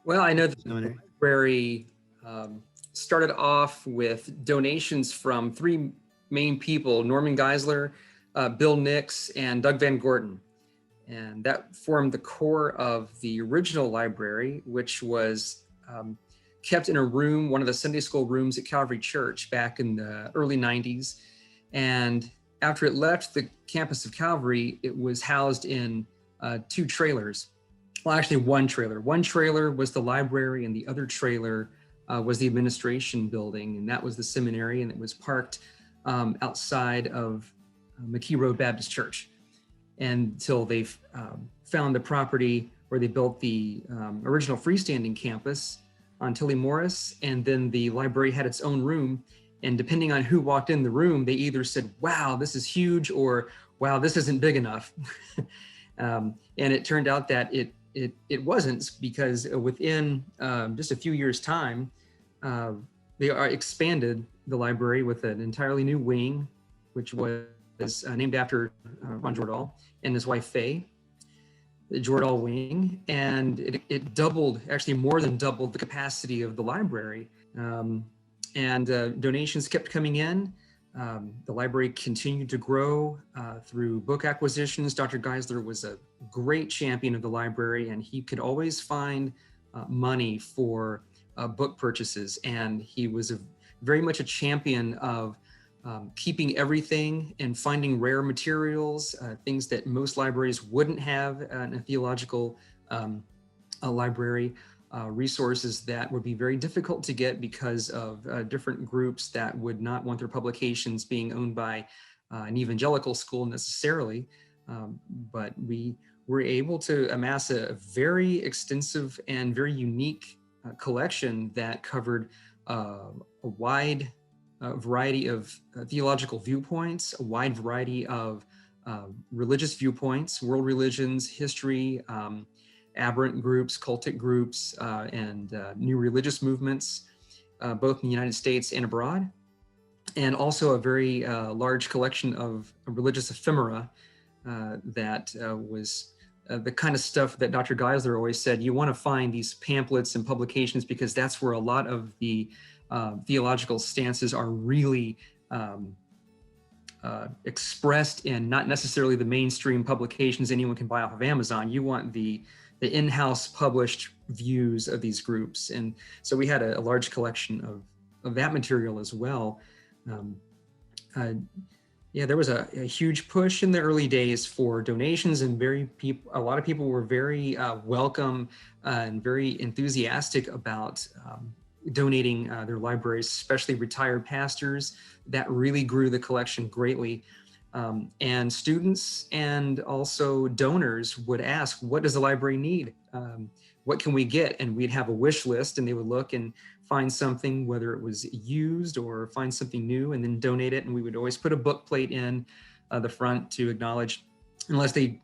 Well, I know that the Seminary? library started off with donations from three main people: Norman Geisler, Bill Nix, and Doug Van Gorton. And that formed the core of the original library, which was kept in a room, one of the Sunday school rooms at Calvary Church back in the early 90s. And after it left the campus of Calvary, it was housed in two trailers. Well, actually one trailer. One trailer was the library and the other trailer was the administration building, and that was the seminary, and it was parked outside of McKee Road Baptist Church until they found the property where they built the original freestanding campus on Tilly Morris, and then the library had its own room, and depending on who walked in the room, they either said, wow, this is huge, or wow, this isn't big enough. And it turned out that it wasn't, because within just a few years' time, they expanded the library with an entirely new wing, which was named after Ron Jordahl and his wife Faye, the Jordahl wing, and it doubled, actually more than doubled, the capacity of the library. And donations kept coming in. The library continued to grow through book acquisitions. Dr. Geisler was a great champion of the library, and he could always find money for book purchases. And he was very much a champion of keeping everything and finding rare materials, things that most libraries wouldn't have in a theological library. Resources that would be very difficult to get because of different groups that would not want their publications being owned by an evangelical school necessarily. But we were able to amass a very extensive and very unique collection that covered a wide variety of theological viewpoints, a wide variety of religious viewpoints, world religions, history, aberrant groups, cultic groups, and new religious movements, both in the United States and abroad. And also a very large collection of religious ephemera that was the kind of stuff that Dr. Geisler always said, you want to find these pamphlets and publications because that's where a lot of the theological stances are really expressed in, not necessarily the mainstream publications anyone can buy off of Amazon. You want the in-house published views of these groups. And so we had a large collection of that material as well. Yeah, there was a huge push in the early days for donations, and a lot of people were very welcome and very enthusiastic about donating their libraries, especially retired pastors. That really grew the collection greatly. And students and also donors would ask, what does the library need? What can we get? And we'd have a wish list, and they would look and find something, whether it was used or find something new, and then donate it. And we would always put a book plate in the front to acknowledge, unless they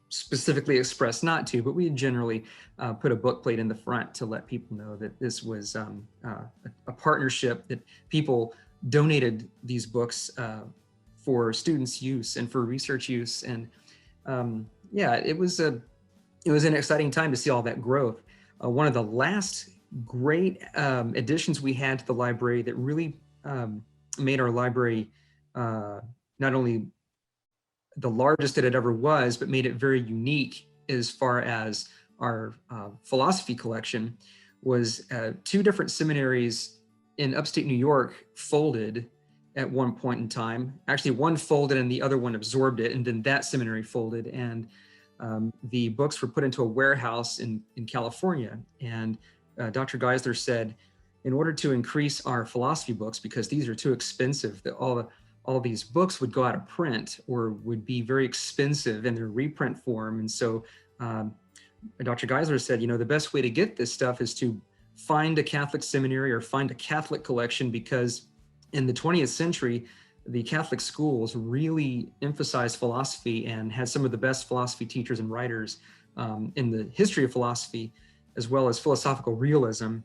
specifically expressed not to, but we generally put a book plate in the front to let people know that this was a partnership, that people donated these books for students' use and for research use. And yeah, it was an exciting time to see all that growth. One of the last great additions we had to the library that really made our library not only the largest that it ever was, but made it very unique as far as our philosophy collection, was two different seminaries in upstate New York folded at one point in time. Actually, one folded and the other one absorbed it, and then that seminary folded, and the books were put into a warehouse in California. And Dr. Geisler said, in order to increase our philosophy books, because these are too expensive, that all these books would go out of print or would be very expensive in their reprint form. And so Dr. Geisler said, the best way to get this stuff is to find a Catholic seminary or find a Catholic collection, because in the 20th century, the Catholic schools really emphasized philosophy and had some of the best philosophy teachers and writers in the history of philosophy, as well as philosophical realism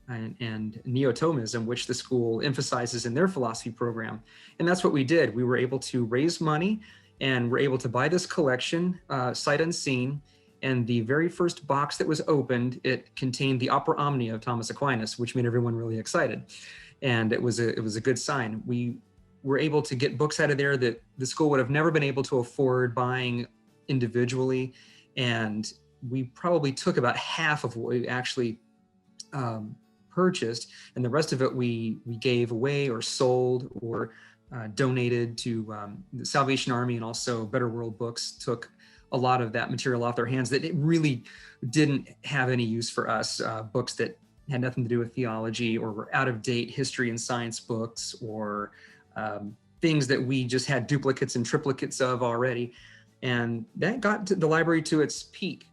and neo-Thomism, which the school emphasizes in their philosophy program. And that's what we did. We were able to raise money and we're able to buy this collection sight unseen. And the very first box that was opened, it contained the Opera Omnia of Thomas Aquinas, which made everyone really excited. And it was a good sign. We were able to get books out of there that the school would have never been able to afford buying individually. And we probably took about half of what we actually purchased, and the rest of it we gave away or sold or donated to the Salvation Army, and also Better World Books took a lot of that material off their hands that it really didn't have any use for us. Books that had nothing to do with theology or were out of date history and science books, or things that we just had duplicates and triplicates of already. And that got the library to its peak.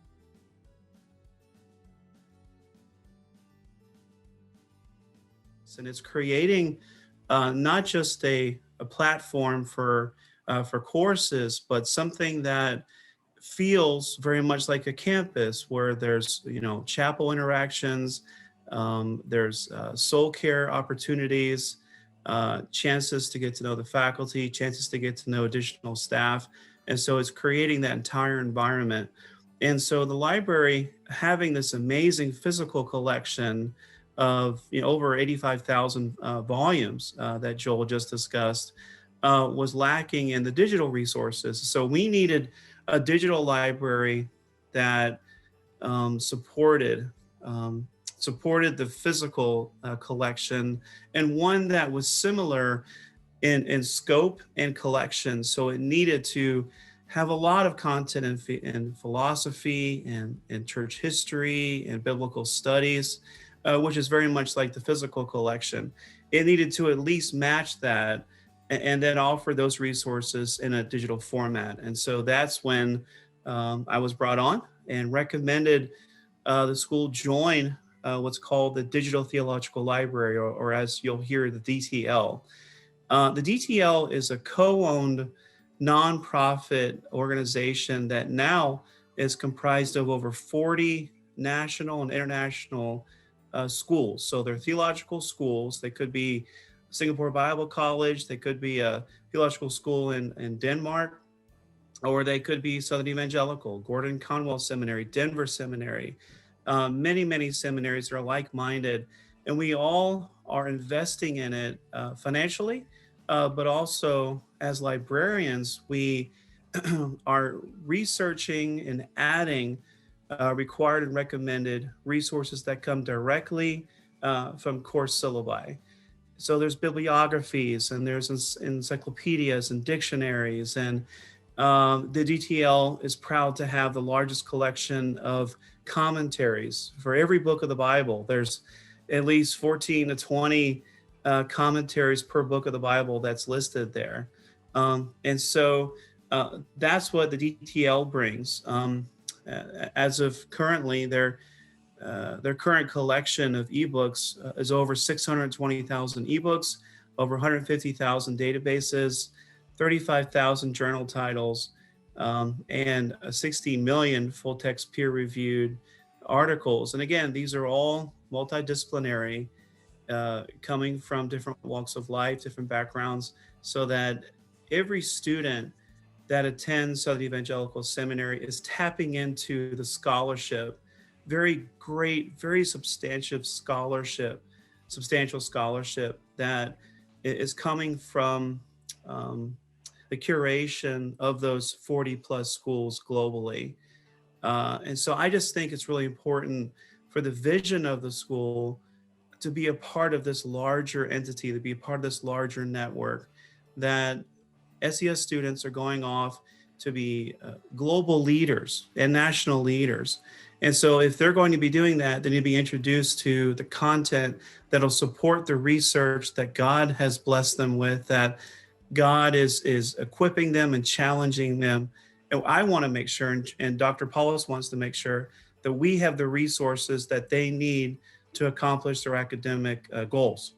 And it's creating not just a platform for courses, but something that feels very much like a campus, where there's, chapel interactions, there's soul care opportunities, chances to get to know the faculty, chances to get to know additional staff. And so it's creating that entire environment. And so the library, having this amazing physical collection of over 85,000 volumes that Joel just discussed, was lacking in the digital resources. So we needed a digital library that supported the physical collection, and one that was similar in scope and collection. So it needed to have a lot of content in philosophy and church history and biblical studies, which is very much like the physical collection. It needed to at least match that, and then offer those resources in a digital format. And so that's when I was brought on and recommended the school join what's called the Digital Theological Library, or as you'll hear, the DTL. The DTL is a co-owned nonprofit organization that now is comprised of over 40 national and international schools. So they're theological schools. They could be Singapore Bible College, they could be a theological school in Denmark, or they could be Southern Evangelical, Gordon Conwell Seminary, Denver Seminary. Many seminaries are like-minded, and we all are investing in it financially, but also as librarians, we are researching and adding required and recommended resources that come directly from course syllabi. So there's bibliographies, and there's encyclopedias and dictionaries, and the DTL is proud to have the largest collection of commentaries for every book of the Bible. There's at least 14 to 20 commentaries per book of the Bible that's listed there. And so that's what the DTL brings. As of currently, their current collection of ebooks is over 620,000 ebooks, over 150,000 databases, 35,000 journal titles, and 60 million full-text peer-reviewed articles. And again, these are all multidisciplinary, coming from different walks of life, different backgrounds, so that every student that attends Southern Evangelical Seminary is tapping into the scholarship, very great, very substantial scholarship that is coming from the curation of those 40 plus schools globally. And so I just think it's really important for the vision of the school to be a part of this larger entity, to be a part of this larger network, that SES students are going off to be global leaders and national leaders. And so if they're going to be doing that, they need to be introduced to the content that'll support the research that God has blessed them with, that God is equipping them and challenging them. And I want to make sure, and Dr. Paulus wants to make sure, that we have the resources that they need to accomplish their academic goals.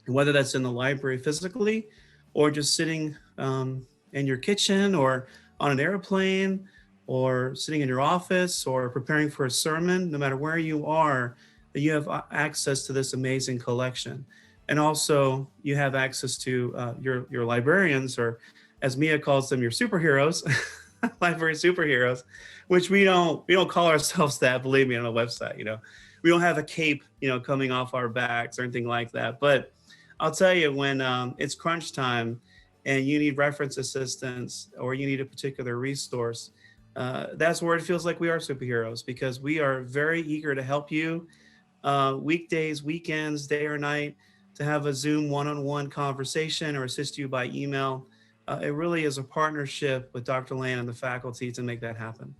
And whether that's in the library physically, or just sitting in your kitchen, or on an airplane, or sitting in your office, or preparing for a sermon, no matter where you are, that you have access to this amazing collection. And also you have access to your librarians, or as Mia calls them, your superheroes, library superheroes, which we don't call ourselves that. Believe me, on a website, we don't have a cape, coming off our backs or anything like that. But I'll tell you, when it's crunch time and you need reference assistance or you need a particular resource, that's where it feels like we are superheroes, because we are very eager to help you, weekdays, weekends, day or night, to have a Zoom one-on-one conversation or assist you by email. It really is a partnership with Dr. Land and the faculty to make that happen.